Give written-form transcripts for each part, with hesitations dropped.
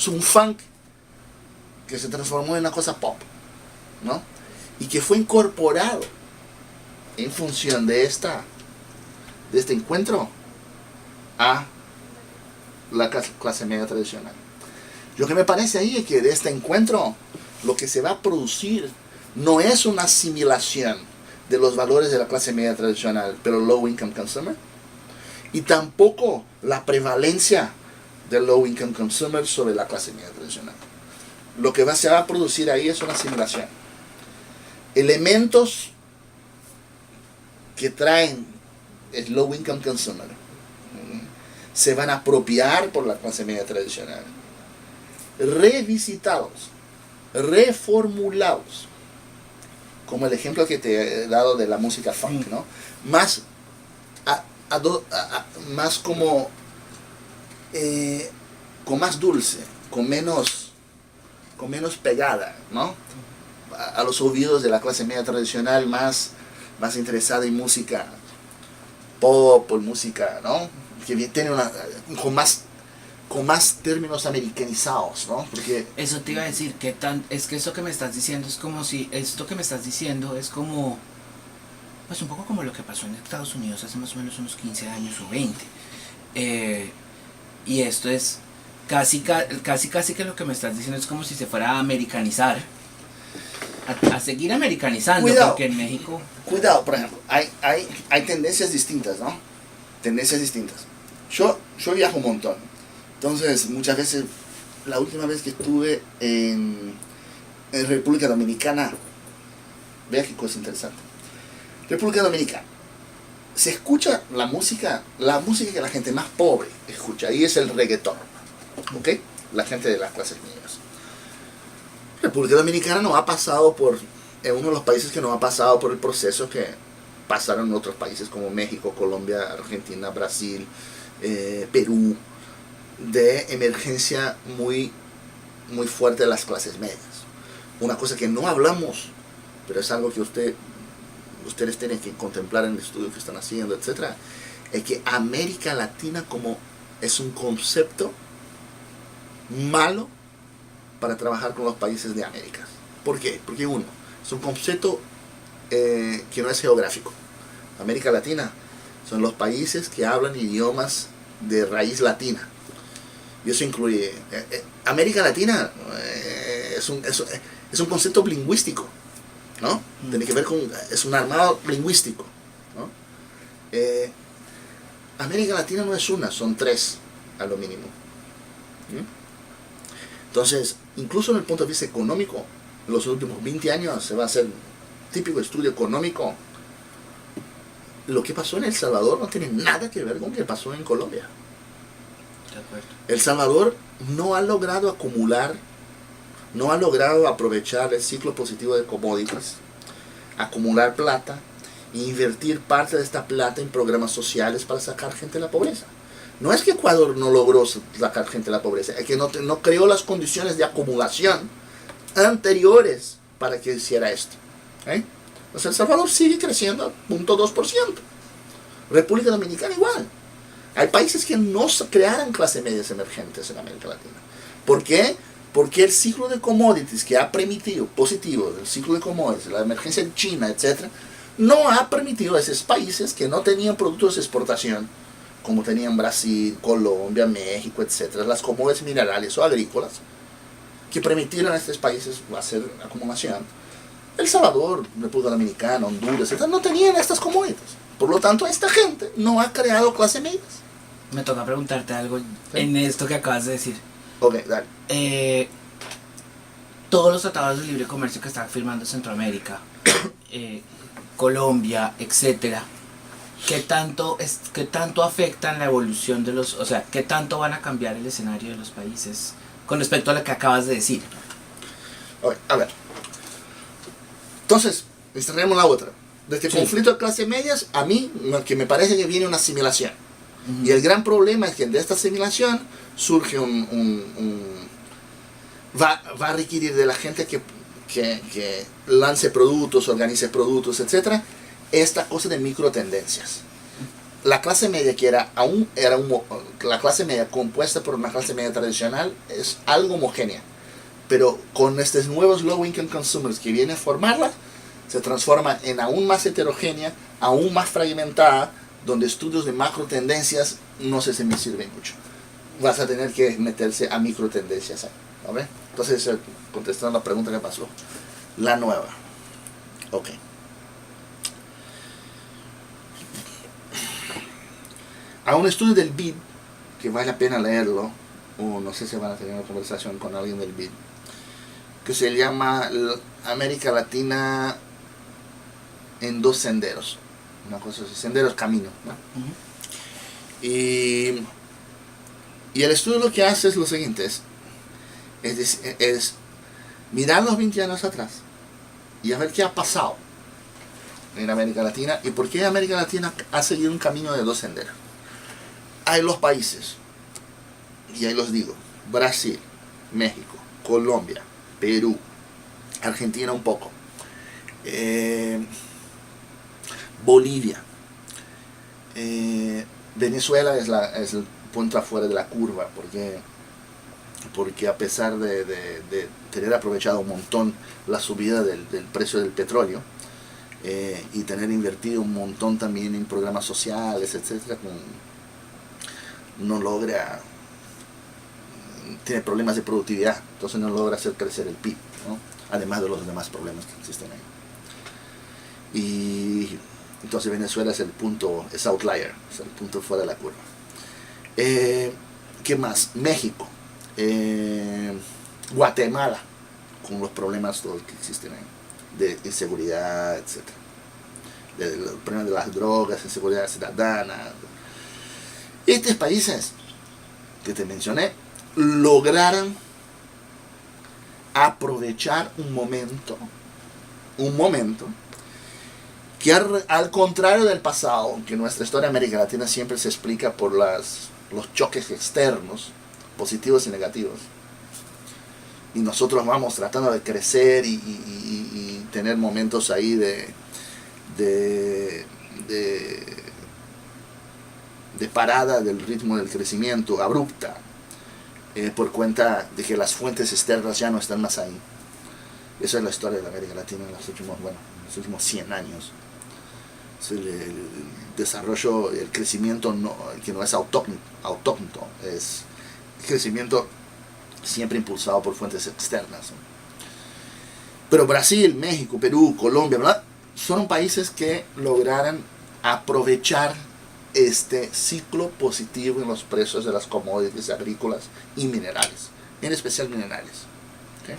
Es un funk que se transformó en una cosa pop, ¿no? Y que fue incorporado en función de este encuentro a la clase media tradicional. Lo que me parece ahí es que de este encuentro lo que se va a producir no es una asimilación de los valores de la clase media tradicional, pero low income consumer, y tampoco la prevalencia del low income consumer sobre la clase media tradicional. Lo que se va a producir ahí es una asimilación. Elementos que traen el low income consumer se van a apropiar por la clase media tradicional, revisitados, reformulados, como el ejemplo que te he dado de la música funk, ¿no? Más más como con más dulce, con menos pegada, ¿no? A los oídos de la clase media tradicional, más interesada en música pop o música, ¿no? Que tiene con más términos americanizados, ¿no? Porque eso te iba a decir, es que esto que me estás diciendo es como si, esto que me estás diciendo es como, pues un poco como lo que pasó en Estados Unidos hace más o menos unos 15 años o 20. Y esto es casi que lo que me estás diciendo es como si se fuera a americanizar, a seguir americanizando, porque en México... Cuidado, por ejemplo, hay tendencias distintas, ¿no? Tendencias distintas. Yo viajo un montón. Entonces, muchas veces, la última vez que estuve en República Dominicana, vea qué cosa interesante. República Dominicana. Se escucha la música que la gente más pobre escucha, y es el reggaetón, ¿ok? La gente de las clases medias. República Dominicana no ha pasado es uno de los países que no ha pasado por el proceso que pasaron en otros países como México, Colombia, Argentina, Brasil, Perú, de emergencia muy fuerte de las clases medias. Una cosa que no hablamos, pero es algo que ustedes tienen que contemplar en el estudio que están haciendo, etc., es que América Latina es un concepto malo para trabajar con los países de América. ¿Por qué? Porque es un concepto que no es geográfico. América Latina son los países que hablan idiomas de raíz latina. Y eso incluye... América Latina es un concepto lingüístico, ¿no? Tiene que ver es un armado lingüístico, ¿no? América Latina no es una, son tres a lo mínimo. Entonces, incluso en el punto de vista económico, en los últimos 20 años se va a hacer típico estudio económico. Lo que pasó en El Salvador no tiene nada que ver con lo que pasó en Colombia. De acuerdo. El Salvador no ha logrado acumular, no ha logrado aprovechar el ciclo positivo de commodities, acumular plata e invertir parte de esta plata en programas sociales para sacar gente de la pobreza. No es que Ecuador no logró sacar gente de la pobreza, es que no creó las condiciones de acumulación anteriores para que hiciera esto. Pues El Salvador sigue creciendo a 0.2%. República Dominicana igual. Hay países que no crearon clases medias emergentes en América Latina. ¿Por qué? Porque el ciclo de commodities que ha permitido, positivo, el ciclo de commodities, la emergencia en China, etc., no ha permitido a esos países que no tenían productos de exportación, como tenían Brasil, Colombia, México, etc., las commodities minerales o agrícolas, que permitieron a estos países hacer acumulación. El Salvador, República Dominicana, Honduras, etc., no tenían estas commodities. Por lo tanto, esta gente no ha creado clases medias. Me toca preguntarte algo en esto que acabas de decir. Ok, dale. Todos los tratados de libre comercio que están firmando Centroamérica, Colombia, etcétera, ¿qué tanto afectan la evolución de los, o sea, qué tanto van a cambiar el escenario de los países con respecto a lo que acabas de decir? Okay, a ver. Entonces, extraemos la otra. De este conflicto de clases medias, a mí, lo que me parece que viene una asimilación. Y el gran problema es que de esta asimilación surge va a requerir de la gente que lance productos, organice productos, etc., esta cosa de microtendencias. La clase media, que era la clase media compuesta por una clase media tradicional es algo homogénea. Pero con estos nuevos low income consumers que vienen a formarla, se transforma en aún más heterogénea, aún más fragmentada, donde estudios de macro tendencias no sé si me sirven mucho. Vas a tener que meterse a micro tendencias ahí, ¿no ves? Entonces, contestando la pregunta que pasó, la nueva. Ok. A un estudio del BID, que vale la pena leerlo, o no sé si van a tener una conversación con alguien del BID, que se llama América Latina en dos senderos, una cosa así, senderos camino, ¿no? Y el estudio lo que hace es lo siguiente, es mirar los 20 años atrás y a ver qué ha pasado en América Latina y por qué América Latina ha seguido un camino de dos senderos. Hay los países, y ahí los digo, Brasil, México, Colombia, Perú, Argentina un poco, Bolivia, Venezuela es el punto afuera de la curva, porque a pesar de tener aprovechado un montón la subida del precio del petróleo, y tener invertido un montón también en programas sociales, etcétera, no logra, tiene problemas de productividad, entonces no logra hacer crecer el PIB, ¿no? Además de los demás problemas que existen ahí. Y entonces Venezuela es el punto, es outlier, es el punto fuera de la curva. ¿Qué más? México, Guatemala, con los problemas todos que existen ahí, de inseguridad, etc. Los problemas de las drogas, inseguridad ciudadana. Estos países que te mencioné lograron aprovechar un momento que al contrario del pasado, que nuestra historia de América Latina siempre se explica por los choques externos, positivos y negativos, y nosotros vamos tratando de crecer y tener momentos ahí de parada del ritmo del crecimiento abrupta, por cuenta de que las fuentes externas ya no están más ahí. Esa es la historia de América Latina en los últimos 100 años. El desarrollo, el crecimiento que no es autóctono, es crecimiento siempre impulsado por fuentes externas. Pero Brasil, México, Perú, Colombia, ¿verdad? Son países que lograron aprovechar este ciclo positivo en los precios de las commodities agrícolas y minerales, en especial minerales. ¿Okay?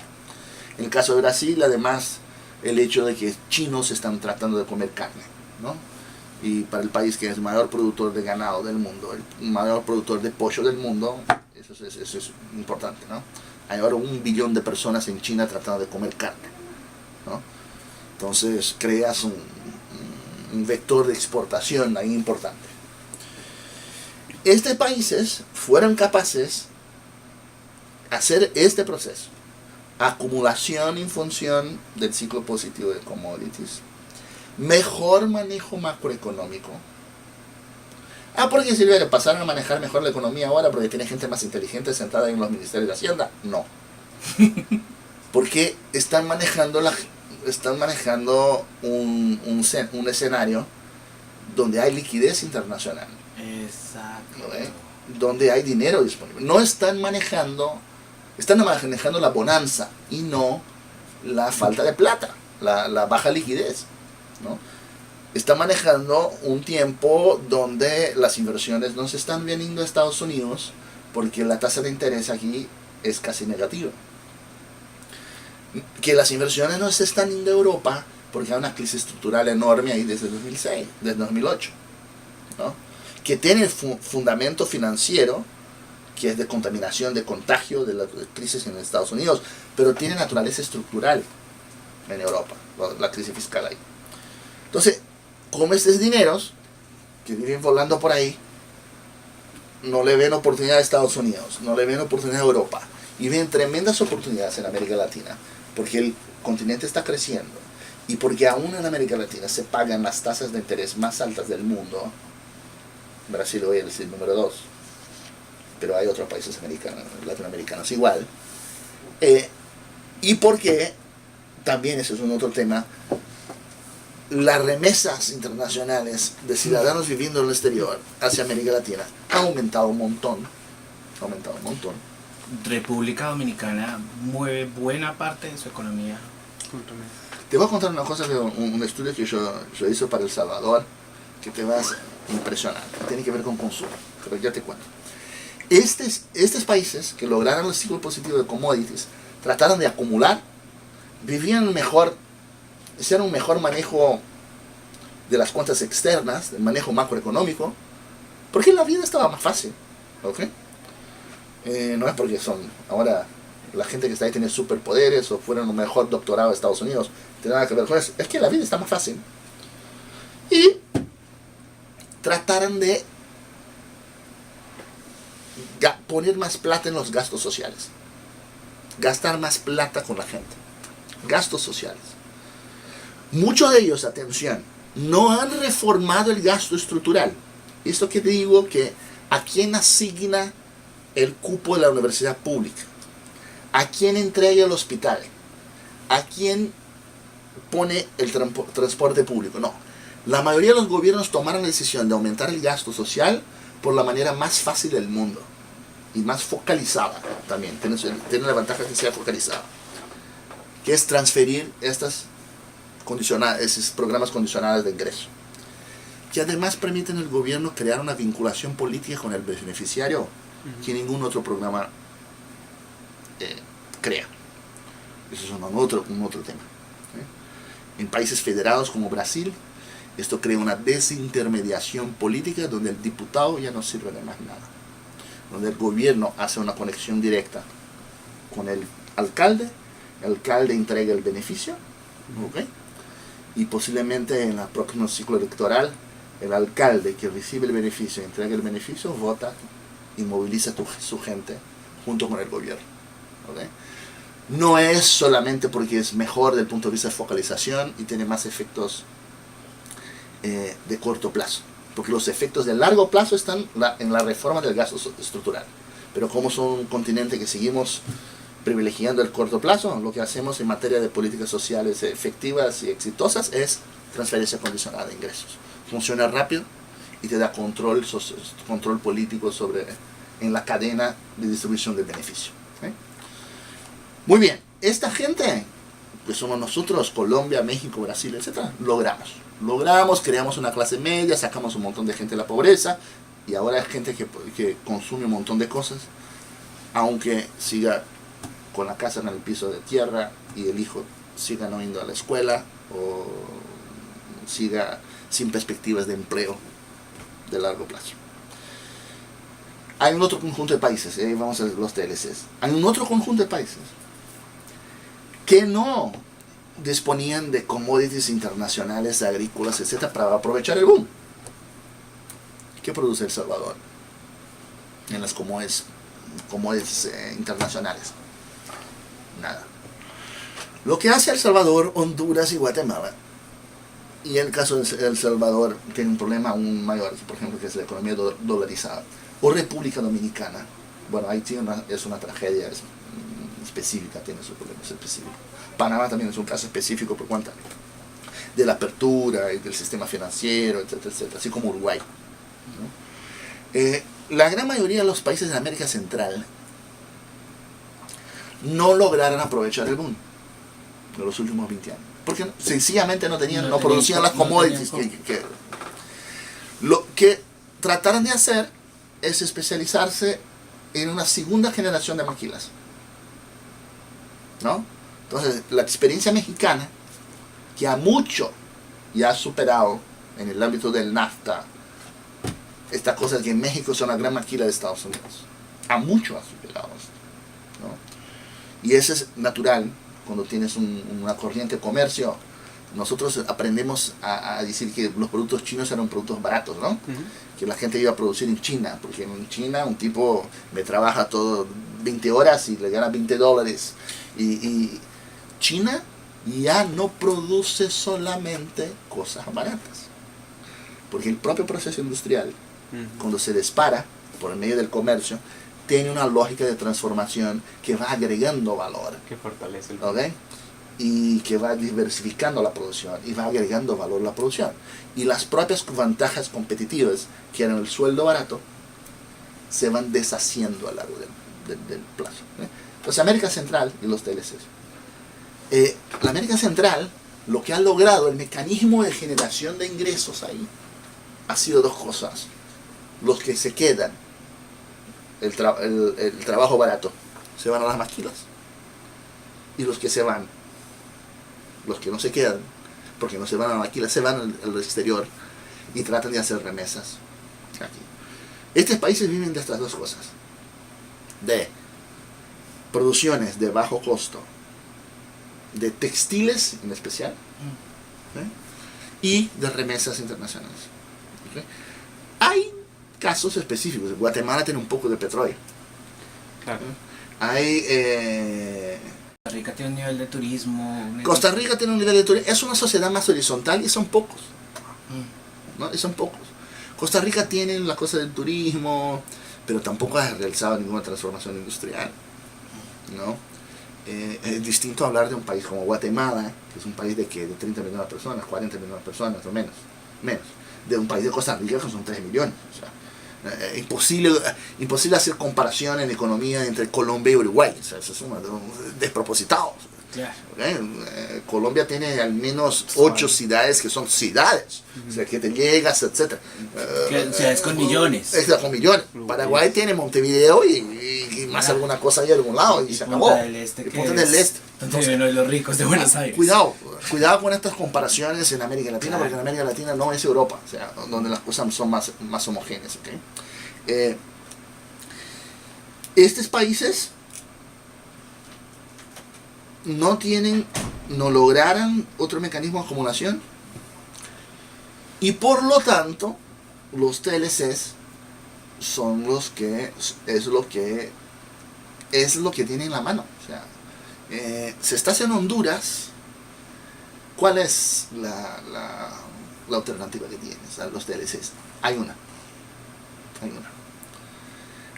En el caso de Brasil, además, el hecho de que chinos están tratando de comer carne, ¿no? Y para el país que es el mayor productor de ganado del mundo, el mayor productor de pollo del mundo, eso es importante, ¿no? Hay ahora 1 billón de personas en China tratando de comer carne, ¿no? Entonces creas un vector de exportación ahí importante. Estos países fueron capaces de hacer este proceso, acumulación en función del ciclo positivo de commodities, mejor manejo macroeconómico. Porque Silvia, pasaron a manejar mejor la economía ahora porque tiene gente más inteligente sentada en los ministerios de Hacienda. No. Porque están manejando un escenario donde hay liquidez internacional. Exacto. ¿No? Donde hay dinero disponible. Están manejando la bonanza y no la falta de plata, la baja liquidez, ¿no? Está manejando un tiempo donde las inversiones no se están viniendo a Estados Unidos porque la tasa de interés aquí es casi negativa. Que las inversiones no se están yendo a Europa porque hay una crisis estructural enorme ahí desde 2006, desde 2008, ¿no? Que tiene fundamento financiero, que es de contaminación, de contagio de la crisis en Estados Unidos, pero tiene naturaleza estructural en Europa, la crisis fiscal ahí. Entonces, como estos dineros que viven volando por ahí, no le ven oportunidad a Estados Unidos, no le ven oportunidad a Europa, y ven tremendas oportunidades en América Latina, porque el continente está creciendo, y porque aún en América Latina se pagan las tasas de interés más altas del mundo. Brasil hoy es el número 2, pero hay otros países latinoamericanos igual. Y porque, también eso es un otro tema, las remesas internacionales de ciudadanos viviendo en el exterior hacia América Latina han aumentado un montón. República Dominicana mueve buena parte de su economía. Te voy a contar una cosa, un estudio que yo hice para El Salvador, que te vas a impresionar. Tiene que ver con consumo, pero ya te cuento. Estos países que lograron el ciclo positivo de commodities, trataron de acumular, vivían mejor, hicieron un mejor manejo de las cuentas externas, del manejo macroeconómico, porque la vida estaba más fácil. ¿Ok? No es porque son ahora la gente que está ahí tiene superpoderes o fueron un mejor doctorado de Estados Unidos, tiene nada que ver con eso. Es que la vida está más fácil. Y trataron de poner más plata en los gastos sociales. Gastar más plata con la gente. Gastos sociales. Muchos de ellos, atención, no han reformado el gasto estructural. Esto que te digo, que a quién asigna el cupo de la universidad pública, a quién entrega el hospital, a quién pone el transporte público. No, la mayoría de los gobiernos tomaron la decisión de aumentar el gasto social por la manera más fácil del mundo y más focalizada también. Tiene la ventaja que sea focalizada, que es transferir esos programas condicionados de ingreso, que además permiten al gobierno crear una vinculación política con el beneficiario que ningún otro programa crea. Eso es un otro tema. En países federados como Brasil, esto crea una desintermediación política donde el diputado ya no sirve de más nada, donde el gobierno hace una conexión directa con el alcalde entrega el beneficio, ¿okay? Y posiblemente en el próximo ciclo electoral el alcalde que recibe el beneficio, entrega el beneficio, vota y moviliza a su gente junto con el gobierno. ¿Okay? No es solamente porque es mejor desde el punto de vista de focalización y tiene más efectos de corto plazo, porque los efectos de largo plazo están en la reforma del gasto estructural. Pero como somos un continente que seguimos privilegiando el corto plazo, lo que hacemos en materia de políticas sociales efectivas y exitosas es transferencia condicionada de ingresos. Funciona rápido y te da control político en la cadena de distribución del beneficio. Muy bien, esta gente, que somos nosotros, Colombia, México, Brasil, etc., logramos, creamos una clase media, sacamos un montón de gente de la pobreza, y ahora es gente que consume un montón de cosas, aunque siga con la casa en el piso de tierra y el hijo siga no yendo a la escuela o siga sin perspectivas de empleo de largo plazo. Hay un otro conjunto de países, vamos a ver los TLCs, hay un otro conjunto de países que no disponían de commodities internacionales, agrícolas, etc., para aprovechar el boom. ¿Qué produce El Salvador en las commodities internacionales? Nada. Lo que hace El Salvador, Honduras y Guatemala, y en el caso de El Salvador tiene un problema aún mayor, por ejemplo, que es la economía dolarizada, o República Dominicana. Bueno, Haití es una tragedia específica, tiene sus problemas específicos. Panamá también es un caso específico por cuenta de la apertura y del sistema financiero, etcétera, etcétera, así como Uruguay, ¿no? La gran mayoría de los países de América Central no lograron aprovechar el boom de los últimos 20 años, porque sencillamente no producían las commodities lo que trataron de hacer es especializarse en una segunda generación de maquilas, ¿no? Entonces, la experiencia mexicana, que a mucho ya ha superado en el ámbito del NAFTA, esta cosa de que México es una gran maquila de Estados Unidos, a mucho ha superado esto, ¿no? Y eso es natural cuando tienes una corriente de comercio. Nosotros aprendemos a decir que los productos chinos eran productos baratos, ¿no? Que la gente iba a producir en China, porque en China un tipo me trabaja todo 20 horas y le gana $20. Y China ya no produce solamente cosas baratas, porque el propio proceso industrial, cuando se dispara por el medio del comercio, tiene una lógica de transformación que va agregando valor, Que fortalece el ¿ok? Y que va diversificando la producción y va agregando valor a la producción. Y las propias ventajas competitivas, que eran el sueldo barato, se van deshaciendo a lo largo del plazo. Entonces América Central y los TLCs. La América Central, lo que ha logrado, el mecanismo de generación de ingresos ahí, ha sido dos cosas. Los que se quedan, el trabajo barato, se van a las maquilas. Y los que se van, los que no se quedan, porque no se van a la maquila, se van al exterior y tratan de hacer remesas aquí. Estos países viven de estas dos cosas, de producciones de bajo costo, de textiles en especial, y de remesas internacionales. ¿Okay? Hay casos específicos. Guatemala tiene un poco de petróleo. Claro. Hay... Costa Rica tiene un nivel de turismo. Costa Rica tiene un nivel de turismo. Es una sociedad más horizontal y son pocos. ¿No? Y son pocos. Costa Rica tiene la cosa del turismo, pero tampoco ha realizado ninguna transformación industrial, ¿no? Es distinto hablar de un país como Guatemala, que es un país de 30 millones de personas, 40 millones de personas o menos, de un país de Costa Rica que son 3 millones. O sea, imposible hacer comparación en economía entre Colombia y Uruguay. O sea, eso es despropositado. Claro. ¿Okay? Colombia tiene al menos 8 ciudades que son ciudades, o sea, que te llegas, etc. Ciudades con millones. Con millones. Paraguay tiene Montevideo y más alguna cosa ahí a algún lado y se acabó. Punta del Este, Punta del Este. Donde viven los ricos de Buenos Aires. Cuidado con estas comparaciones en América Latina, porque en América Latina no es Europa, o sea, donde las cosas son más homogéneas. ¿Okay? Estos países no lograran otro mecanismo de acumulación y por lo tanto los TLCs son es lo que tienen en la mano. O sea, se está haciendo en Honduras. ¿Cuál es la alternativa que tienes a los TLCs? Hay una.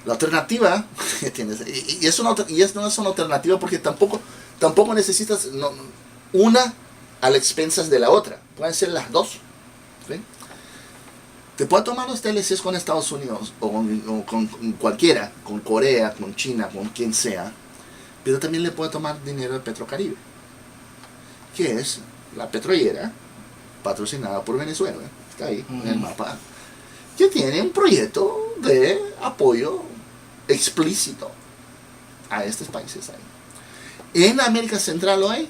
La alternativa que tienes, y no es una alternativa porque tampoco necesitas una a las expensas de la otra. Pueden ser las dos. ¿Sí? Te puedes tomar los TLCs con Estados Unidos o con cualquiera, con Corea, con China, con quien sea, pero también le puedes tomar dinero de Petrocaribe, que es la petrolera patrocinada por Venezuela, está ahí en el mapa, que tiene un proyecto de apoyo explícito a estos países ahí. En América Central hoy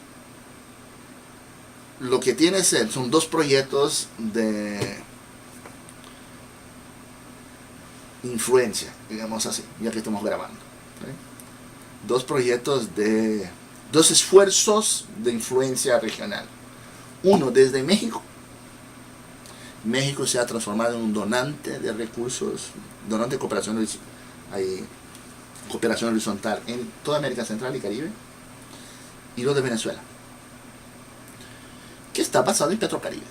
lo que tienes son dos proyectos de influencia, digamos así, ya que estamos grabando. ¿Sí? Dos esfuerzos de influencia regional. Uno desde México. México se ha transformado en un donante de recursos, donante de cooperación horizontal en toda América Central y Caribe. Y lo de Venezuela, que está basado en Petrocaribe.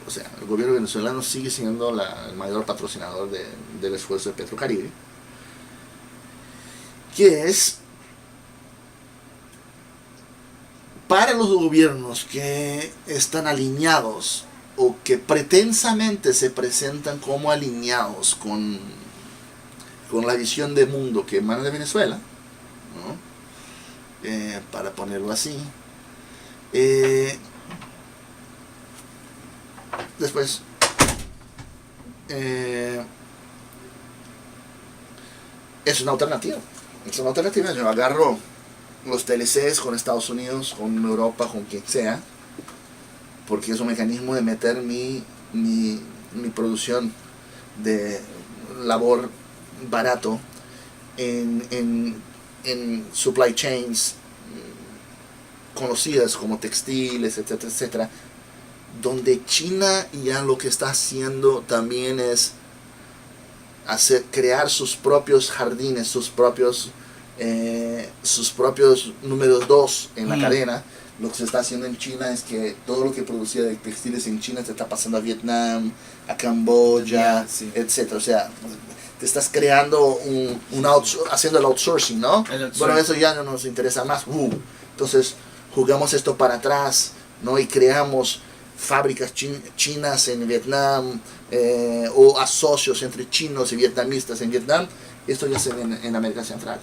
O sea, el gobierno venezolano sigue siendo el mayor patrocinador del esfuerzo de Petrocaribe, que es para los gobiernos que están alineados o que pretensamente se presentan como alineados con la visión de mundo que emana de Venezuela, ¿no? Para ponerlo así. Después es una alternativa. Yo agarro los TLCs con Estados Unidos, con Europa, con quien sea, porque es un mecanismo de meter mi producción de labor barato en supply chains conocidas como textiles, etcétera, etcétera, donde China ya lo que está haciendo también es crear sus propios jardines, sus propios números 2 en la cadena. Lo que se está haciendo en China es que todo lo que producía de textiles en China se está pasando a Vietnam, a Camboya, sí. etcétera. O sea, te estás creando haciendo el outsourcing, ¿no? El outsourcing. Bueno, eso ya no nos interesa más. Entonces jugamos esto para atrás, ¿no? Y creamos fábricas chinas en Vietnam, o asocios entre chinos y vietnamistas en Vietnam. Esto ya se ve en América Central.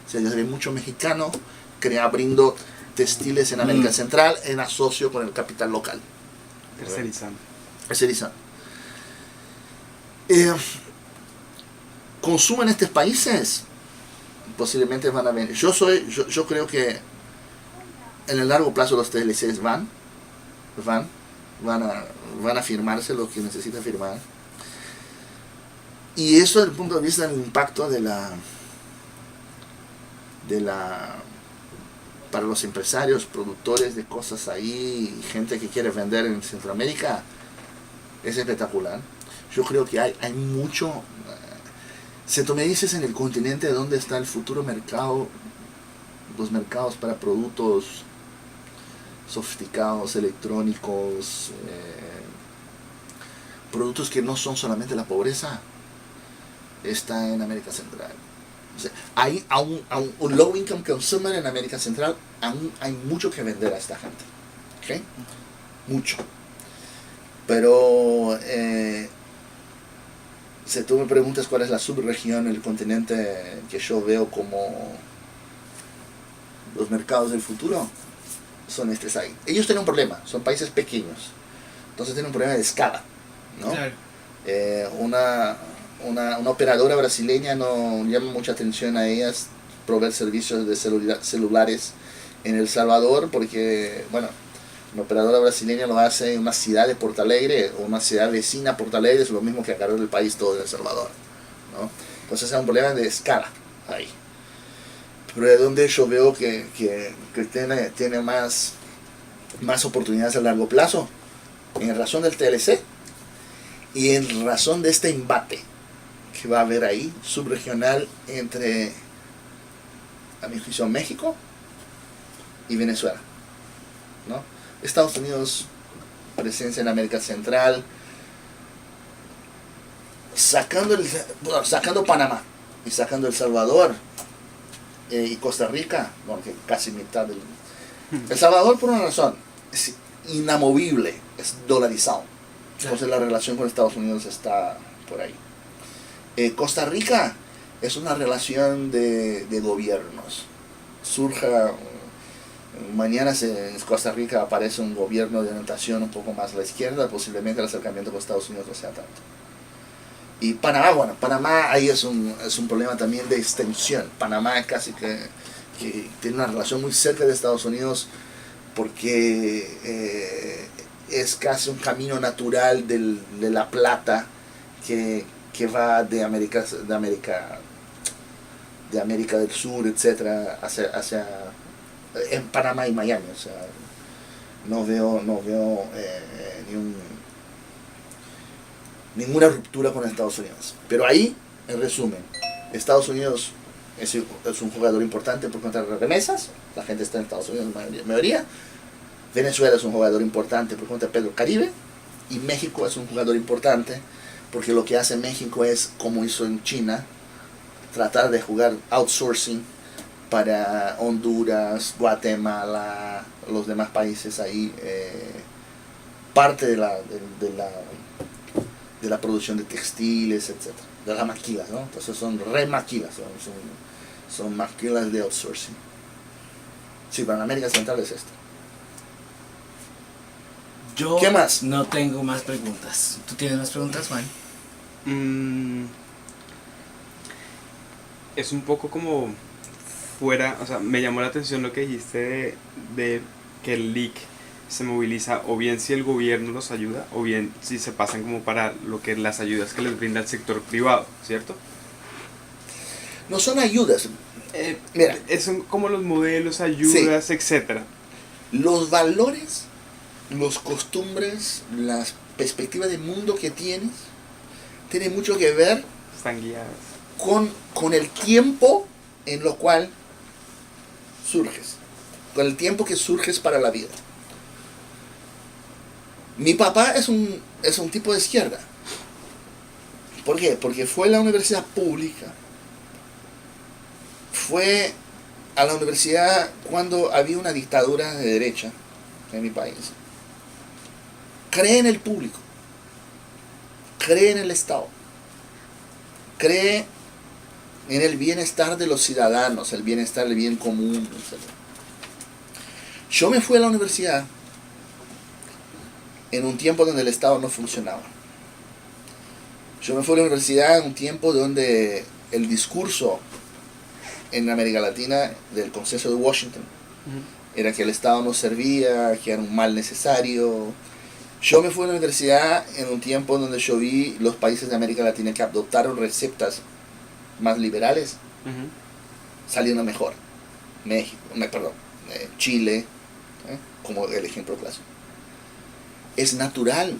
O sea, ya se ve mucho mexicano abriendo textiles en América Central en asocio con el capital local. Tercerizando. Tercerizando. Consumo en estos países posiblemente van a venir. Yo creo que en el largo plazo los TLCs van a firmarse lo que necesita firmar. Y eso desde el punto de vista del impacto para los empresarios, productores de cosas ahí, gente que quiere vender en Centroamérica, es espectacular. Yo creo que hay mucho. Si tú me dices en el continente dónde está el futuro mercado, los mercados para productos sofisticados, electrónicos, productos que no son solamente la pobreza, está en América Central. O sea, hay un low income consumer en América Central, aún hay mucho que vender a esta gente. ¿Okay? Mucho. Pero si tú me preguntas cuál es la subregión, el continente que yo veo como los mercados del futuro, son estos ahí. Ellos tienen un problema, son países pequeños, entonces tienen un problema de escala, ¿no? Claro. Una operadora brasileña no llama mucha atención a ellas proveer servicios de celulares en El Salvador, porque, bueno, una operadora brasileña lo hace en una ciudad de Porto Alegre o una ciudad vecina a Porto Alegre, es lo mismo que agarrar el país todo de El Salvador, ¿no? Entonces hay un problema de escala ahí. Pero de donde yo veo que tiene más oportunidades a largo plazo, en razón del TLC y en razón de este embate que va a haber ahí, subregional, entre, a mi juicio, México y Venezuela, ¿no? Estados Unidos, presencia en América Central, sacando Panamá y sacando El Salvador, y Costa Rica, bueno, que casi mitad del... El Salvador, por una razón, es inamovible, es dolarizado. Entonces la relación con Estados Unidos está por ahí. Costa Rica es una relación de gobiernos. Mañana en Costa Rica aparece un gobierno de orientación un poco más a la izquierda, posiblemente el acercamiento con Estados Unidos no sea tanto. Y Panamá, bueno, Panamá ahí es un problema también de extensión. Panamá casi que tiene una relación muy cerca de Estados Unidos porque es casi un camino natural de la plata que va de América del Sur, etcétera, hacia en Panamá y Miami. O sea, no veo ninguna ruptura con Estados Unidos. Pero ahí, en resumen, Estados Unidos es un jugador importante por contra de las remesas. La gente está en Estados Unidos, la mayoría. Venezuela es un jugador importante por contra de Pedro Caribe. Y México es un jugador importante porque lo que hace México es, como hizo en China, tratar de jugar outsourcing para Honduras, Guatemala, los demás países ahí, parte de la producción de textiles, etc. De las maquilas, ¿no? Entonces son remaquilas, son maquilas de outsourcing. Sí, para América Central es esto. Yo ¿Qué más? no tengo más preguntas. ¿Tú tienes más preguntas, Juan? Es un poco como fuera, o sea, me llamó la atención lo que dijiste de que el leak se moviliza o bien si el gobierno los ayuda o bien si se pasan como para lo que las ayudas que les brinda el sector privado, ¿cierto? No son ayudas. Mira, son como los modelos, ayudas, sí, etcétera. Los valores, los costumbres, las perspectivas de mundo que tienes, tienen mucho que ver, están guiadas con el tiempo en lo cual surges, con el tiempo que surges para la vida. Mi papá es un tipo de izquierda, ¿Por qué? Porque fue la universidad pública. Fue a la universidad cuando había una dictadura de derecha en mi país. Cree en el público. Cree en el Estado. Cree en el bienestar de los ciudadanos, el bienestar, el bien común, etc. Yo me fui a la universidad en un tiempo donde el Estado no funcionaba. Yo me fui a la universidad en un tiempo donde el discurso en América Latina del Consenso de Washington era que el Estado no servía, que era un mal necesario. Yo me fui a la universidad en un tiempo donde yo vi los países de América Latina que adoptaron receptas más liberales, saliendo mejor. México, Chile, como el ejemplo clásico. Es natural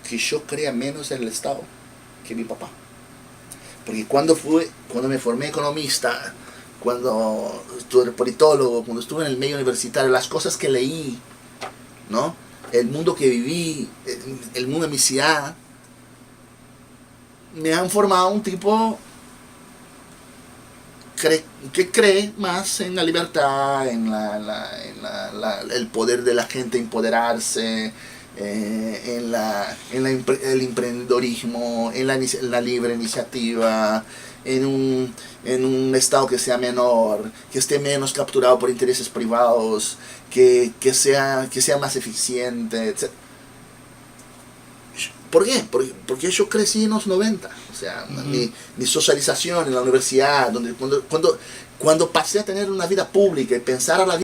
que yo crea menos en el Estado que mi papá. Porque cuando me formé economista, cuando estuve politólogo, cuando estuve en el medio universitario, las cosas que leí, ¿no? El mundo que viví, el mundo de mi ciudad, me han formado un tipo que cree más en la libertad, en el poder de la gente empoderarse, en el emprendedorismo, en la libre iniciativa, en un Estado que sea menor, que esté menos capturado por intereses privados, que sea más eficiente, etc. ¿Por qué? Porque yo crecí en los 90, o sea, mi socialización en la universidad, donde cuando pasé a tener una vida pública y pensar a la vida